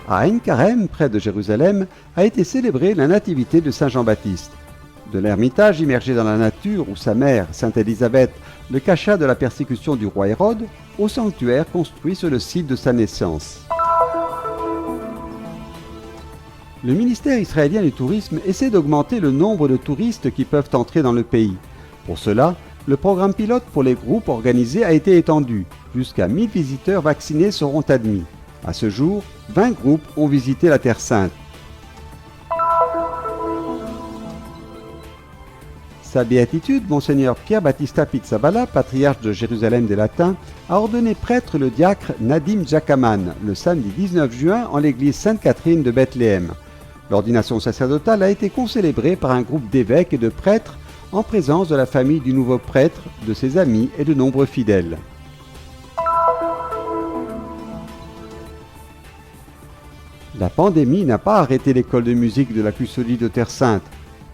À Ein Karem, près de Jérusalem, a été célébrée la nativité de Saint Jean-Baptiste. De l'ermitage immergé dans la nature où sa mère, Sainte Élisabeth, le cacha de la persécution du roi Hérode, au sanctuaire construit sur le site de sa naissance. Le ministère israélien du tourisme essaie d'augmenter le nombre de touristes qui peuvent entrer dans le pays. Pour cela, le programme pilote pour les groupes organisés a été étendu. Jusqu'à 1000 visiteurs vaccinés seront admis. À ce jour, 20 groupes ont visité la Terre Sainte. Sa béatitude, Monseigneur Pierre Battista Pizzaballa, patriarche de Jérusalem des Latins, a ordonné prêtre le diacre Nadim Jakaman le samedi 19 juin en l'église Sainte-Catherine de Bethléem. L'ordination sacerdotale a été concélébrée par un groupe d'évêques et de prêtres en présence de la famille du nouveau prêtre, de ses amis et de nombreux fidèles. La pandémie n'a pas arrêté l'école de musique de la Custodie de Terre Sainte.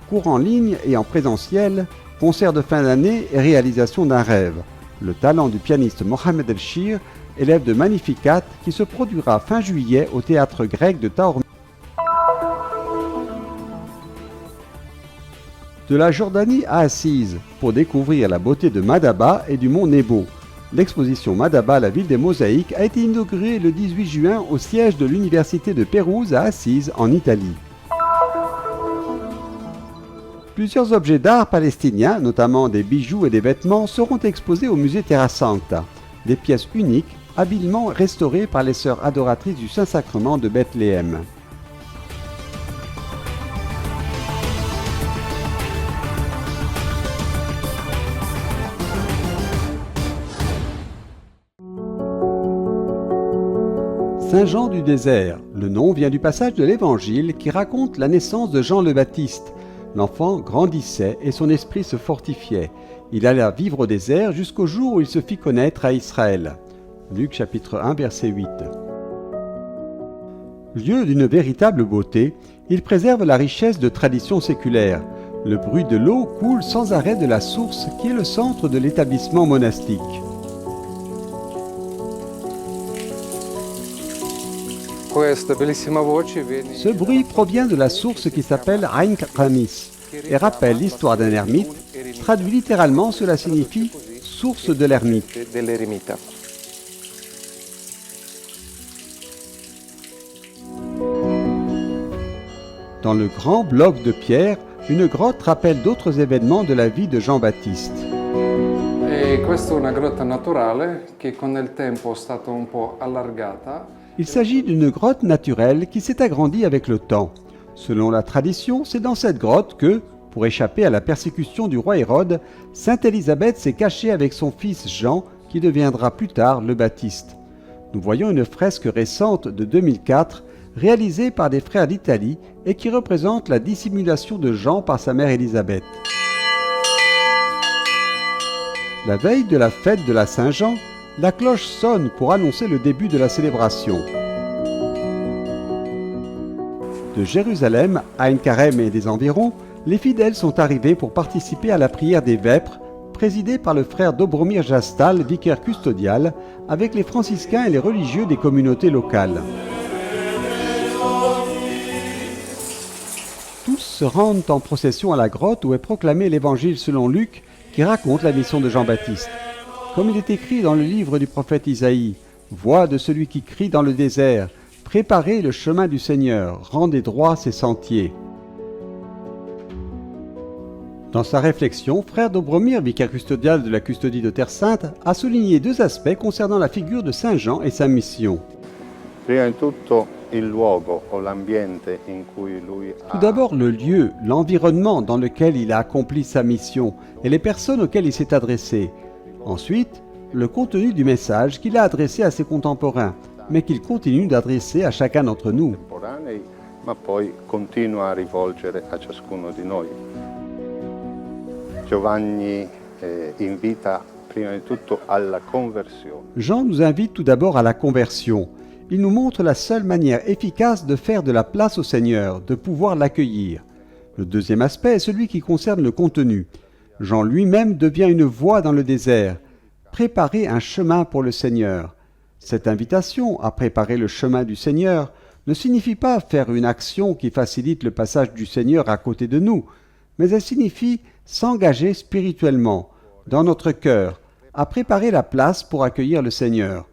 Cours en ligne et en présentiel, concert de fin d'année et réalisation d'un rêve. Le talent du pianiste Mohamed El Shir, élève de Magnificat, qui se produira fin juillet au théâtre grec de Taormina. De la Jordanie à Assise, pour découvrir la beauté de Madaba et du mont Nebo. L'exposition Madaba, la ville des mosaïques, a été inaugurée le 18 juin au siège de l'université de Pérouse à Assise, en Italie. Plusieurs objets d'art palestiniens, notamment des bijoux et des vêtements, seront exposés au musée Terra Sancta. Des pièces uniques, habilement restaurées par les sœurs adoratrices du Saint-Sacrement de Bethléem. Saint Jean du désert, le nom vient du passage de l'Évangile qui raconte la naissance de Jean le Baptiste. L'enfant grandissait et son esprit se fortifiait. Il alla vivre au désert jusqu'au jour où il se fit connaître à Israël. Luc chapitre 1 verset 8. Lieu d'une véritable beauté, il préserve la richesse de traditions séculaires. Le bruit de l'eau coule sans arrêt de la source qui est le centre de l'établissement monastique. Ce bruit provient de la source qui s'appelle Ein Khamis et rappelle l'histoire d'un ermite. Traduit littéralement, cela signifie « source de l'ermite ». Dans le grand bloc de pierre, une grotte rappelle d'autres événements de la vie de Jean-Baptiste. Il s'agit d'une grotte naturelle qui s'est agrandie avec le temps. Selon la tradition, c'est dans cette grotte que, pour échapper à la persécution du roi Hérode, Sainte Élisabeth s'est cachée avec son fils Jean, qui deviendra plus tard le Baptiste. Nous voyons une fresque récente de 2004, réalisée par des frères d'Italie et qui représente la dissimulation de Jean par sa mère Élisabeth. La veille de la fête de la Saint-Jean, la cloche sonne pour annoncer le début de la célébration. De Jérusalem à Ein Karem et des environs, les fidèles sont arrivés pour participer à la prière des vêpres, présidée par le frère Dobromir Jastal, vicaire custodial, avec les franciscains et les religieux des communautés locales. Tous se rendent en procession à la grotte où est proclamé l'évangile selon Luc, qui raconte la mission de Jean-Baptiste. Comme il est écrit dans le livre du prophète Isaïe, « Voix de celui qui crie dans le désert, préparez le chemin du Seigneur, rendez droit ses sentiers. » Dans sa réflexion, frère Dobromir, vicaire custodial de la custodie de Terre Sainte, a souligné deux aspects concernant la figure de Saint Jean et sa mission. Tout d'abord, le lieu, l'environnement dans lequel il a accompli sa mission et les personnes auxquelles il s'est adressé. Ensuite, le contenu du message qu'il a adressé à ses contemporains, mais qu'il continue d'adresser à chacun d'entre nous. Jean nous invite tout d'abord à la conversion. Il nous montre la seule manière efficace de faire de la place au Seigneur, de pouvoir l'accueillir. Le deuxième aspect est celui qui concerne le contenu. Jean lui-même devient une voie dans le désert. Préparer un chemin pour le Seigneur. Cette invitation à préparer le chemin du Seigneur ne signifie pas faire une action qui facilite le passage du Seigneur à côté de nous, mais elle signifie s'engager spirituellement, dans notre cœur, à préparer la place pour accueillir le Seigneur,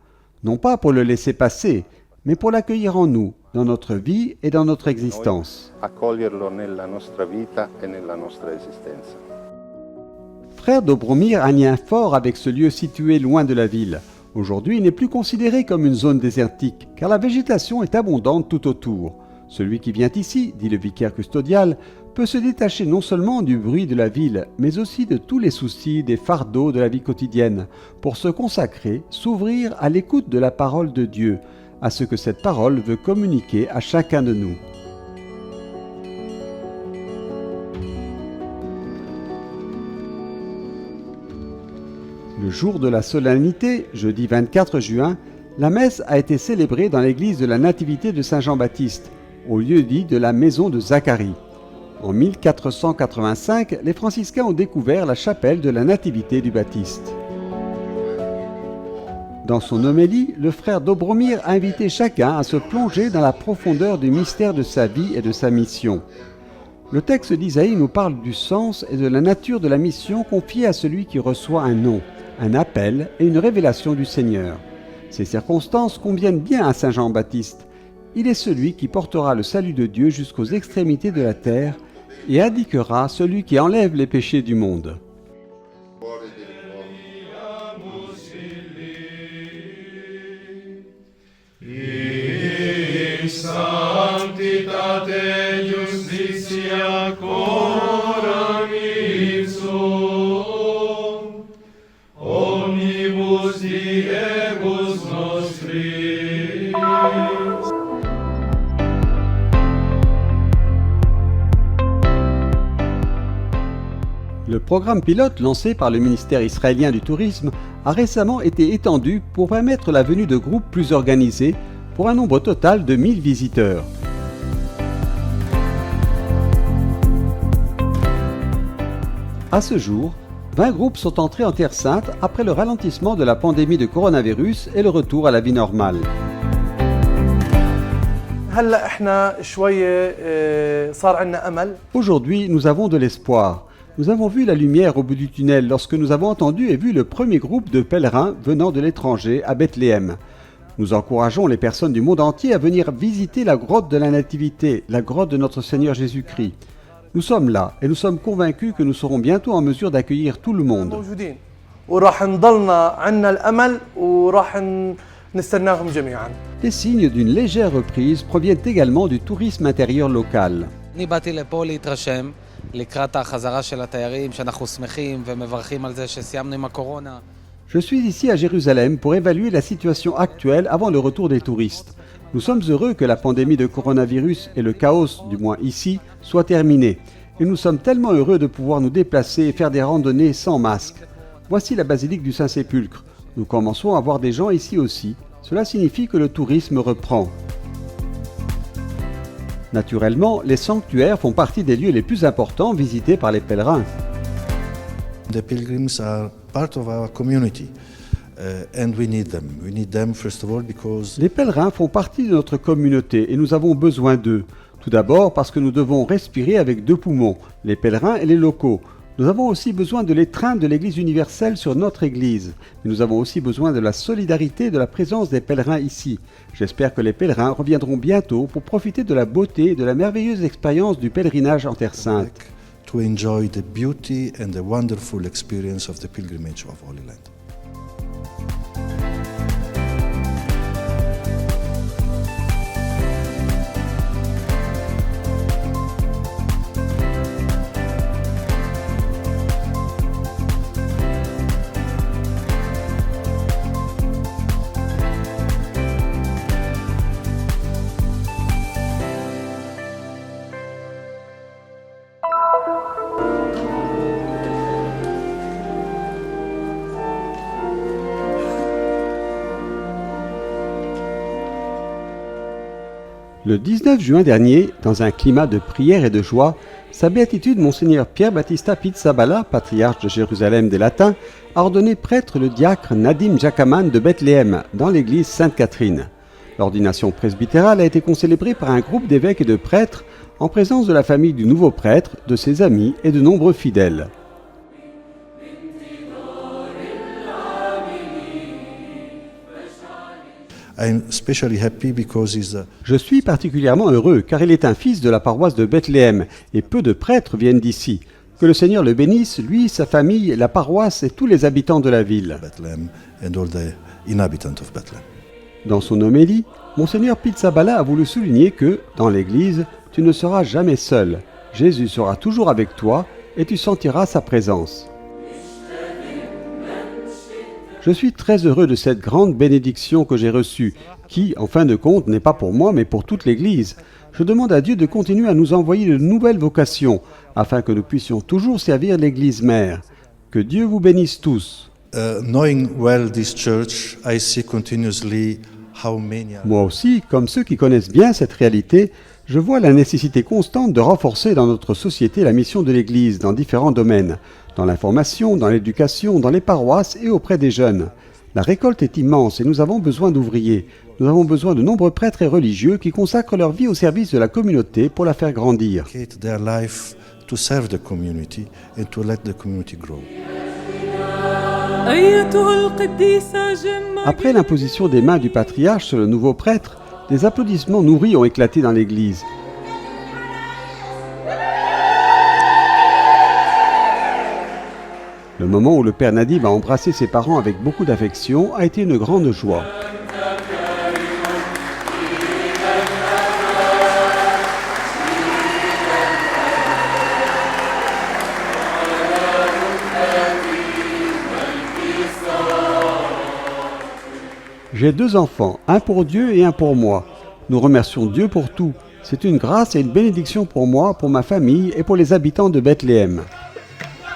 non pas pour le laisser passer, mais pour l'accueillir en nous, dans notre vie et dans notre existence. Accoglierlo nella nostra vita e nella nostra esistenza. Frère Dobromir a un lien fort avec ce lieu situé loin de la ville. Aujourd'hui, il n'est plus considéré comme une zone désertique, car la végétation est abondante tout autour. Celui qui vient ici, dit le vicaire custodial, peut se détacher non seulement du bruit de la ville, mais aussi de tous les soucis, des fardeaux de la vie quotidienne, pour se consacrer, s'ouvrir à l'écoute de la parole de Dieu, à ce que cette parole veut communiquer à chacun de nous. Le jour de la solennité, jeudi 24 juin, la messe a été célébrée dans l'église de la Nativité de Saint-Jean-Baptiste, au lieu dit de la maison de Zacharie. En 1485, les franciscains ont découvert la chapelle de la Nativité du Baptiste. Dans son homélie, le frère Dobromir a invité chacun à se plonger dans la profondeur du mystère de sa vie et de sa mission. Le texte d'Isaïe nous parle du sens et de la nature de la mission confiée à celui qui reçoit un nom, un appel et une révélation du Seigneur. Ces circonstances conviennent bien à Saint Jean-Baptiste. Il est celui qui portera le salut de Dieu jusqu'aux extrémités de la terre et indiquera celui qui enlève les péchés du monde. Sanctitate justitia coram ipsum, omnibus diebus nostris. Le programme pilote lancé par le ministère israélien du tourisme a récemment été étendu pour permettre la venue de groupes plus organisés pour un nombre total de 1000 visiteurs. À ce jour, 20 groupes sont entrés en Terre Sainte après le ralentissement de la pandémie de coronavirus et le retour à la vie normale. Aujourd'hui, nous avons de l'espoir. Nous avons vu la lumière au bout du tunnel lorsque nous avons entendu et vu le premier groupe de pèlerins venant de l'étranger à Bethléem. Nous encourageons les personnes du monde entier à venir visiter la grotte de la Nativité, la grotte de notre Seigneur Jésus-Christ. Nous sommes là et nous sommes convaincus que nous serons bientôt en mesure d'accueillir tout le monde. Les signes d'une légère reprise proviennent également du tourisme intérieur local. Je suis ici à Jérusalem pour évaluer la situation actuelle avant le retour des touristes. Nous sommes heureux que la pandémie de coronavirus et le chaos, du moins ici, soient terminés. Et nous sommes tellement heureux de pouvoir nous déplacer et faire des randonnées sans masque. Voici la basilique du Saint-Sépulcre. Nous commençons à voir des gens ici aussi. Cela signifie que le tourisme reprend. Naturellement, les sanctuaires font partie des lieux les plus importants visités par les pèlerins. The pilgrims are part of our community and we need them. We need them first of all because Les pèlerins font partie de notre communauté et nous avons besoin d'eux. Tout d'abord parce que nous devons respirer avec deux poumons, les pèlerins et les locaux. Nous avons aussi besoin de l'étreinte de l'Église universelle sur notre Église. Mais nous avons aussi besoin de la solidarité et de la présence des pèlerins ici. J'espère que les pèlerins reviendront bientôt pour profiter de la beauté et de la merveilleuse expérience du pèlerinage en Terre Sainte. to enjoy the beauty and the wonderful experience of the pilgrimage of Holy Land. Le 19 juin dernier, dans un climat de prière et de joie, Sa Béatitude Monseigneur Pierre Battista Pizzaballa, patriarche de Jérusalem des Latins, a ordonné prêtre le diacre Nadim Jakaman de Bethléem, dans l'église Sainte-Catherine. L'ordination presbytérale a été concélébrée par un groupe d'évêques et de prêtres en présence de la famille du nouveau prêtre, de ses amis et de nombreux fidèles. I'm especially happy because Je suis particulièrement heureux car il est un fils de la paroisse de Bethléem et peu de prêtres viennent d'ici. Que le Seigneur le bénisse, lui, sa famille, la paroisse et tous les habitants de la ville. Bethlehem and all the inhabitants of Bethlehem. Dans son homélie, Monseigneur Pizzaballa a voulu souligner que, dans l'Église, tu ne seras jamais seul. Jésus sera toujours avec toi et tu sentiras sa présence. Je suis très heureux de cette grande bénédiction que j'ai reçue, qui, en fin de compte, n'est pas pour moi, mais pour toute l'Église. Je demande à Dieu de continuer à nous envoyer de nouvelles vocations, afin que nous puissions toujours servir l'Église mère. Que Dieu vous bénisse tous. Knowing well this church, I see continuously how many are... Moi aussi, comme ceux qui connaissent bien cette réalité, je vois la nécessité constante de renforcer dans notre société la mission de l'Église dans différents domaines, dans l'information, dans l'éducation, dans les paroisses et auprès des jeunes. La récolte est immense et nous avons besoin d'ouvriers. Nous avons besoin de nombreux prêtres et religieux qui consacrent leur vie au service de la communauté pour la faire grandir. dedicate their life to serve the community and to let the community grow. Après l'imposition des mains du patriarche sur le nouveau prêtre, des applaudissements nourris ont éclaté dans l'église. Le moment où le père Nadim a embrassé ses parents avec beaucoup d'affection a été une grande joie. J'ai 2 enfants, un pour Dieu et un pour moi. Nous remercions Dieu pour tout. C'est une grâce et une bénédiction pour moi, pour ma famille et pour les habitants de Bethléem.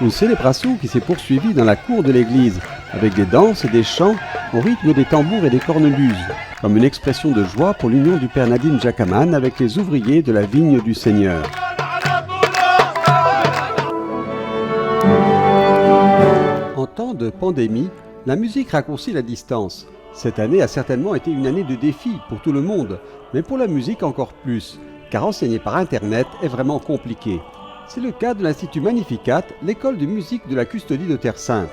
Une célébration qui s'est poursuivie dans la cour de l'église, avec des danses et des chants au rythme des tambours et des cornemuses, comme une expression de joie pour l'union du père Nadim Jakaman avec les ouvriers de la vigne du Seigneur. En temps de pandémie, la musique raccourcit la distance. Cette année a certainement été une année de défi pour tout le monde, mais pour la musique encore plus, car enseigner par Internet est vraiment compliqué. C'est le cas de l'Institut Magnificat, l'école de musique de la Custodie de Terre Sainte.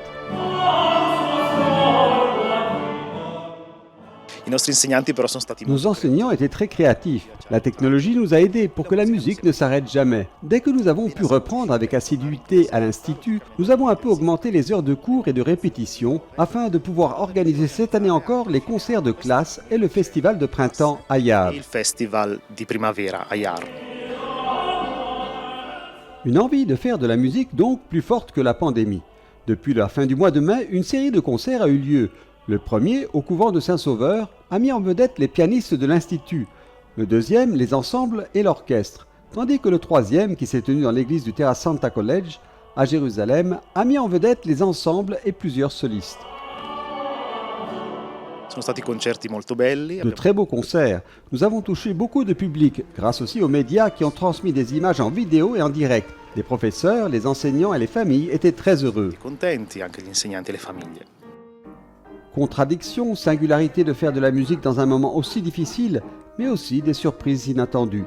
Nos enseignants étaient très créatifs. La technologie nous a aidés pour que la musique ne s'arrête jamais. Dès que nous avons pu reprendre avec assiduité à l'Institut, nous avons un peu augmenté les heures de cours et de répétition afin de pouvoir organiser cette année encore les concerts de classe et le festival de printemps à Yard. Une envie de faire de la musique donc plus forte que la pandémie. Depuis la fin du mois de mai, une série de concerts a eu lieu. Le premier, au couvent de Saint-Sauveur, a mis en vedette les pianistes de l'Institut. Le deuxième, les ensembles et l'orchestre. Tandis que le troisième, qui s'est tenu dans l'église du Terra Santa College, à Jérusalem, a mis en vedette les ensembles et plusieurs solistes. De très beaux concerts. Nous avons touché beaucoup de public, grâce aussi aux médias qui ont transmis des images en vidéo et en direct. Les professeurs, les enseignants et les familles étaient très heureux. Contradiction, singularité de faire de la musique dans un moment aussi difficile, mais aussi des surprises inattendues.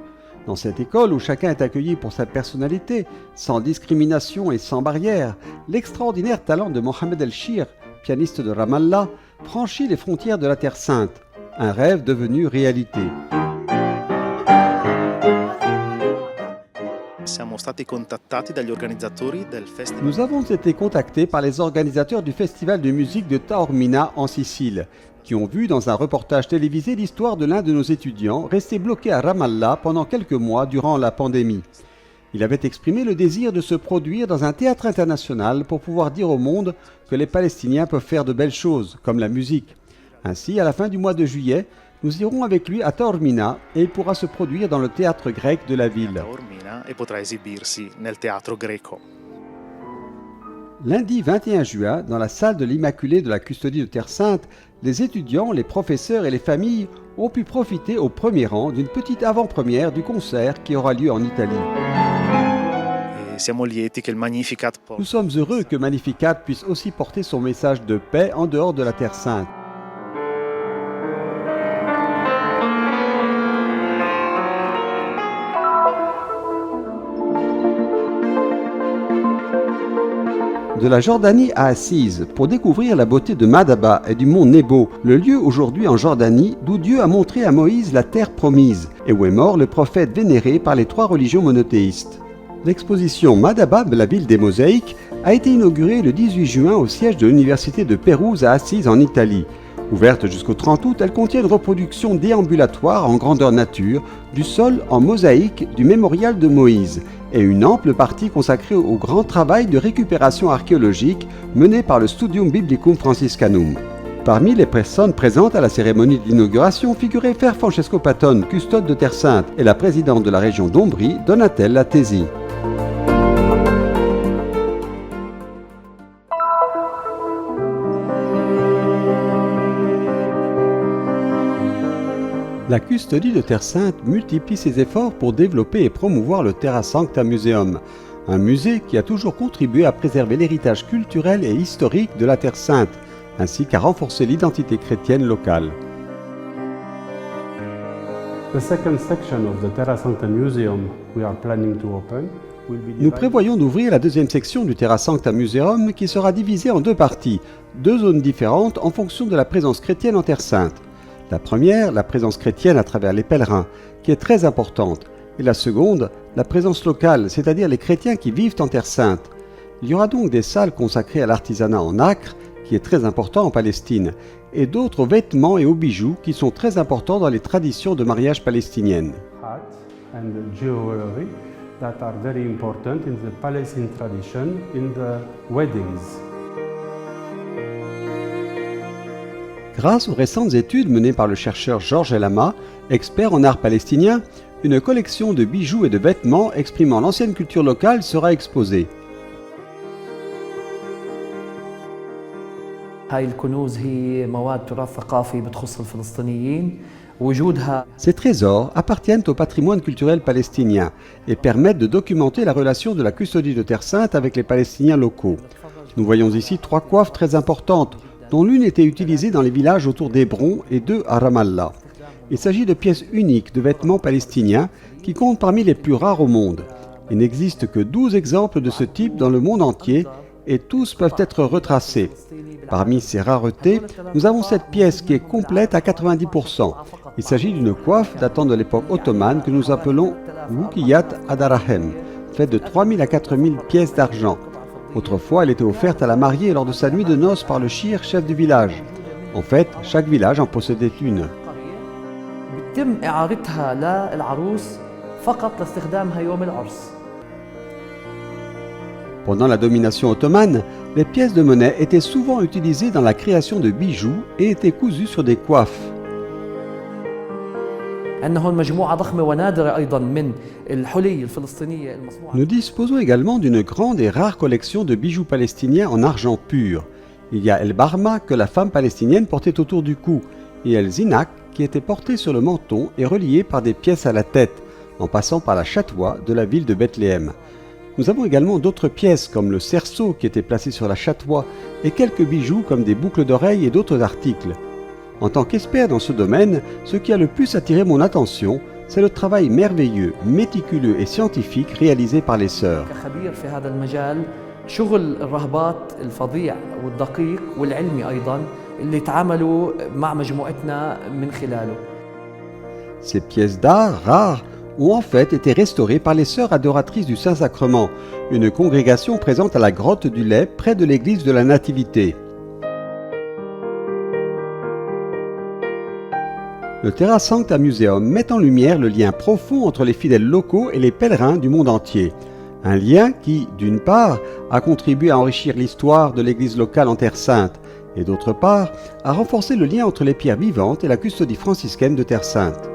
Dans cette école où chacun est accueilli pour sa personnalité, sans discrimination et sans barrière, l'extraordinaire talent de Mohamed El-Shir, pianiste de Ramallah, franchit les frontières de la Terre Sainte, un rêve devenu réalité. Nous avons été contactés par les organisateurs du festival de musique de Taormina en Sicile, qui ont vu dans un reportage télévisé l'histoire de l'un de nos étudiants resté bloqué à Ramallah pendant quelques mois durant la pandémie. Il avait exprimé le désir de se produire dans un théâtre international pour pouvoir dire au monde que les Palestiniens peuvent faire de belles choses, comme la musique. Ainsi, à la fin du mois de juillet, nous irons avec lui à Taormina et il pourra se produire dans le théâtre grec de la ville. Lundi 21 juin, dans la salle de l'Immaculée de la Custodie de Terre Sainte, les étudiants, les professeurs et les familles ont pu profiter au premier rang d'une petite avant-première du concert qui aura lieu en Italie. Nous sommes heureux que Magnificat puisse aussi porter son message de paix en dehors de la Terre Sainte. de la Jordanie à Assise pour découvrir la beauté de Madaba et du mont Nebo, le lieu aujourd'hui en Jordanie d'où Dieu a montré à Moïse la terre promise et où est mort le prophète vénéré par les 3 religions monothéistes. L'exposition Madaba de la ville des mosaïques a été inaugurée le 18 juin au siège de l'université de Pérouse à Assise en Italie. Ouverte jusqu'au 30 août, elle contient une reproduction déambulatoire en grandeur nature du sol en mosaïque du mémorial de Moïse et une ample partie consacrée au grand travail de récupération archéologique mené par le Studium Biblicum Franciscanum. Parmi les personnes présentes à la cérémonie d'inauguration figuraient Frère Francesco Patton, custode de Terre Sainte, et la présidente de la région d'Ombrie, Donatella Latesi. La custodie de Terre Sainte multiplie ses efforts pour développer et promouvoir le Terra Sancta Museum, un musée qui a toujours contribué à préserver l'héritage culturel et historique de la Terre Sainte, ainsi qu'à renforcer l'identité chrétienne locale. The second section of the Terra Sancta Museum we are planning to open will be Nous divided. prévoyons d'ouvrir la deuxième section du Terra Sancta Museum qui sera divisée en 2 parties, 2 zones différentes en fonction de la présence chrétienne en Terre Sainte. La première, la présence chrétienne à travers les pèlerins, qui est très importante, et la seconde, la présence locale, c'est-à-dire les chrétiens qui vivent en Terre Sainte. Il y aura donc des salles consacrées à l'artisanat en nacre, qui est très important en Palestine, et d'autres aux vêtements et aux bijoux qui sont très importants dans les traditions de mariage palestiniennes. Art and jewelry that are very important in the Palestine tradition in the weddings. Grâce aux récentes études menées par le chercheur Georges Elama, expert en art palestinien, une collection de bijoux et de vêtements exprimant l'ancienne culture locale sera exposée. هاي الكنوز هي مواد تراث ثقافي بتخص الفلسطينيين وجودها Ces trésors appartiennent au patrimoine culturel palestinien et permettent de documenter la relation de la custodie de Terre Sainte avec les Palestiniens locaux. Nous voyons ici 3 coiffes très importantes, dont l'une était utilisée dans les villages autour d'Hébron et 2 à Ramallah. Il s'agit de pièces uniques de vêtements palestiniens qui comptent parmi les plus rares au monde. Il n'existe que 12 exemples de ce type dans le monde entier et tous peuvent être retracés. Parmi ces raretés, nous avons cette pièce qui est complète à 90%. Il s'agit d'une coiffe datant de l'époque ottomane que nous appelons Wukiyat Adarahem, faite de 3000 à 4000 pièces d'argent. Autrefois, elle était offerte à la mariée lors de sa nuit de noces par le shir, chef du village. En fait, chaque village en possédait une. بيتم إعارتها للعروس فقط لاستخدامها يوم العرس. Pendant la domination ottomane, les pièces de monnaie étaient souvent utilisées dans la création de bijoux et étaient cousues sur des coiffes. عندنا هون مجموعة ضخمة ونادرة أيضا من الحلي الفلسطينية المصنوعة. Nous disposons également d'une grande et rare collection de bijoux palestiniens en argent pur. Il y a El Barma que la femme palestinienne portait autour du cou et El Zinak qui était porté sur le menton et relié par des pièces à la tête, en passant par la chatouа de la ville de Bethléem. Nous avons également d'autres pièces comme le cerceau qui était placé sur la chatoua et quelques bijoux comme des boucles d'oreilles et d'autres articles. En tant qu'expert dans ce domaine, ce qui a le plus attiré mon attention, c'est le travail merveilleux, méticuleux et scientifique réalisé par les sœurs. كخبير في هذا المجال شغل الرهبات الفظيع والدقيق والعلمي أيضا اللي تعاملوا مع مجموعتنا من خلاله. Ces pièces d'art rares ont en fait été restaurées par les sœurs adoratrices du Saint-Sacrement, une congrégation présente à la grotte du Lait près de l'église de la Nativité. Le Terra Sancta Museum met en lumière le lien profond entre les fidèles locaux et les pèlerins du monde entier. Un lien qui, d'une part, a contribué à enrichir l'histoire de l'église locale en Terre Sainte, et d'autre part, a renforcé le lien entre les pierres vivantes et la custodie franciscaine de Terre Sainte.